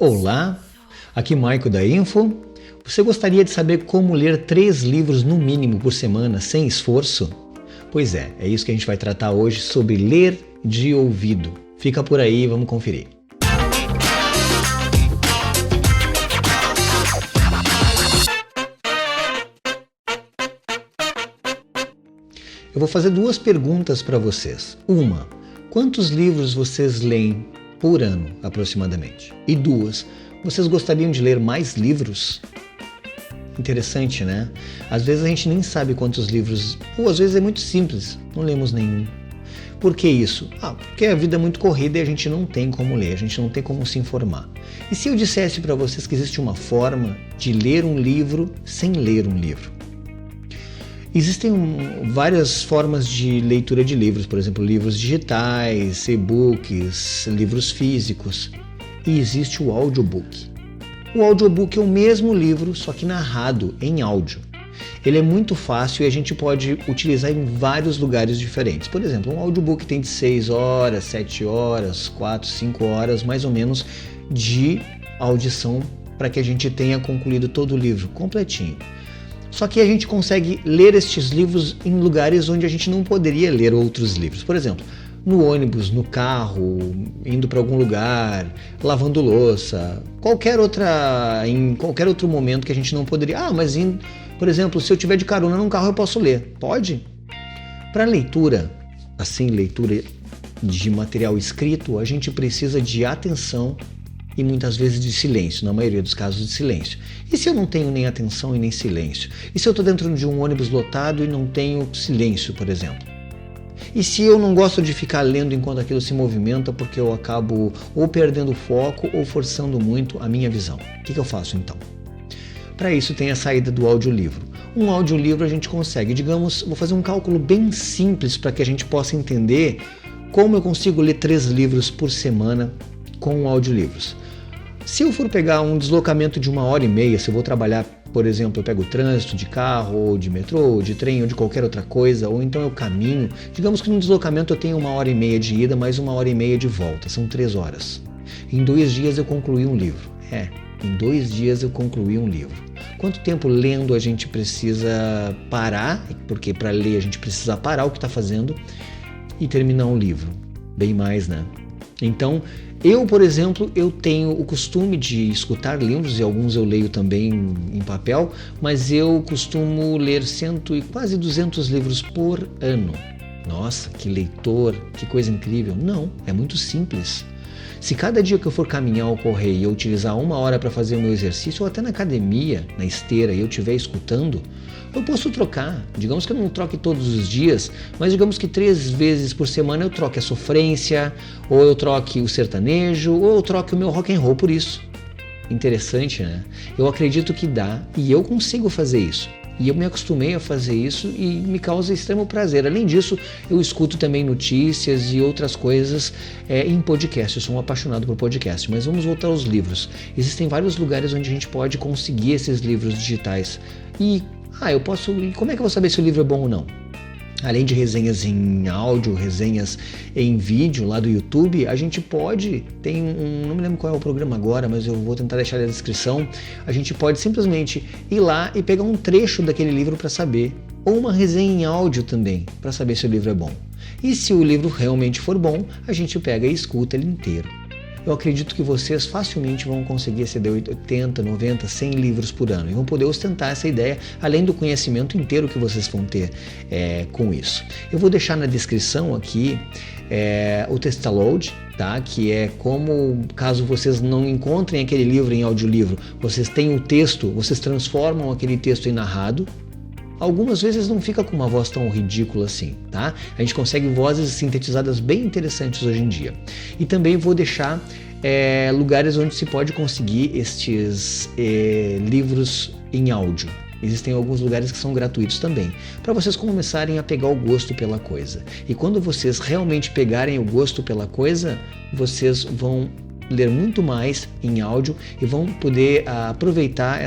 Olá, aqui Maico da Info. Você gostaria de saber como ler 3 livros no mínimo por semana sem esforço? Pois é isso que a gente vai tratar hoje sobre ler de ouvido. Fica por aí, vamos conferir. Eu vou fazer 2 perguntas para vocês. Uma, quantos livros vocês leem por ano, aproximadamente? E 2, vocês gostariam de ler mais livros? Interessante, né? Às vezes a gente nem sabe quantos livros, ou às vezes é muito simples, não lemos nenhum. Por que isso? Porque a vida é muito corrida e a gente não tem como ler, a gente não tem como se informar. E se eu dissesse para vocês que existe uma forma de ler um livro sem ler um livro? Existem várias formas de leitura de livros, por exemplo, livros digitais, e-books, livros físicos. E existe o audiobook. O audiobook é o mesmo livro, só que narrado em áudio. Ele é muito fácil e a gente pode utilizar em vários lugares diferentes. Por exemplo, um audiobook tem de 6 horas, 7 horas, 4, 5 horas, mais ou menos, de audição para que a gente tenha concluído todo o livro completinho. Só que a gente consegue ler estes livros em lugares onde a gente não poderia ler outros livros. Por exemplo, no ônibus, no carro, indo para algum lugar, lavando louça, em qualquer outro momento que a gente não poderia. Por exemplo, se eu tiver de carona num carro eu posso ler. Pode? Para leitura, leitura de material escrito, a gente precisa de atenção e muitas vezes de silêncio, na maioria dos casos de silêncio. E se eu não tenho nem atenção e nem silêncio? E se eu estou dentro de um ônibus lotado e não tenho silêncio, por exemplo? E se eu não gosto de ficar lendo enquanto aquilo se movimenta porque eu acabo ou perdendo o foco ou forçando muito a minha visão? O que eu faço então? Para isso tem a saída do audiolivro. Um audiolivro a gente consegue, vou fazer um cálculo bem simples para que a gente possa entender como eu consigo ler 3 livros por semana com audiolivros. Se eu for pegar um deslocamento de 1h30, se eu vou trabalhar, por exemplo, eu pego o trânsito de carro, ou de metrô, ou de trem, ou de qualquer outra coisa, ou então eu caminho, digamos que no deslocamento eu tenho 1h30 de ida, mais 1h30 de volta, são 3 horas. Em 2 dias eu concluí um livro. Em 2 dias eu concluí um livro. Quanto tempo lendo a gente precisa parar, porque para ler a gente precisa parar o que está fazendo e terminar um livro? Bem mais, né? Então, eu, por exemplo, eu tenho o costume de escutar livros, e alguns eu leio também em papel, mas eu costumo ler quase 200 livros por ano. Nossa, que leitor, que coisa incrível. Não, é muito simples. Se cada dia que eu for caminhar ou correr e eu utilizar 1 hora para fazer o meu exercício, ou até na academia, na esteira, e eu estiver escutando, eu posso trocar. Digamos que eu não troque todos os dias, mas digamos que 3 vezes por semana eu troque a sofrência, ou eu troque o sertanejo, ou eu troque o meu rock and roll por isso. Interessante, né? Eu acredito que dá e eu consigo fazer isso. E eu me acostumei a fazer isso e me causa extremo prazer. Além disso, eu escuto também notícias e outras coisas em podcast. Eu sou um apaixonado por podcast. Mas vamos voltar aos livros. Existem vários lugares onde a gente pode conseguir esses livros digitais. E como é que eu vou saber se o livro é bom ou não? Além de resenhas em áudio, resenhas em vídeo lá do YouTube, a gente pode, não me lembro qual é o programa agora, mas eu vou tentar deixar na descrição, a gente pode simplesmente ir lá e pegar um trecho daquele livro para saber, ou uma resenha em áudio também, para saber se o livro é bom. E se o livro realmente for bom, a gente pega e escuta ele inteiro. Eu acredito que vocês facilmente vão conseguir exceder 80, 90, 100 livros por ano e vão poder ostentar essa ideia, além do conhecimento inteiro que vocês vão ter com isso. Eu vou deixar na descrição aqui o Textaload, tá? Que é como, caso vocês não encontrem aquele livro em audiolivro, vocês têm o texto, vocês transformam aquele texto em narrado. Algumas vezes não fica com uma voz tão ridícula assim, tá? A gente consegue vozes sintetizadas bem interessantes hoje em dia. E também vou deixar lugares onde se pode conseguir estes livros em áudio. Existem alguns lugares que são gratuitos também, para vocês começarem a pegar o gosto pela coisa. E quando vocês realmente pegarem o gosto pela coisa, vocês vão ler muito mais em áudio e vão poder aproveitar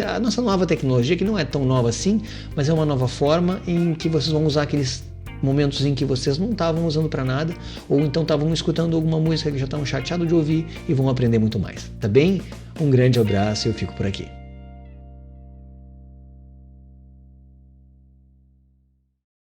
a nossa nova tecnologia, que não é tão nova assim, mas é uma nova forma em que vocês vão usar aqueles momentos em que vocês não estavam usando para nada, ou então estavam escutando alguma música que já estavam chateados de ouvir e vão aprender muito mais, tá bem? Um grande abraço e eu fico por aqui.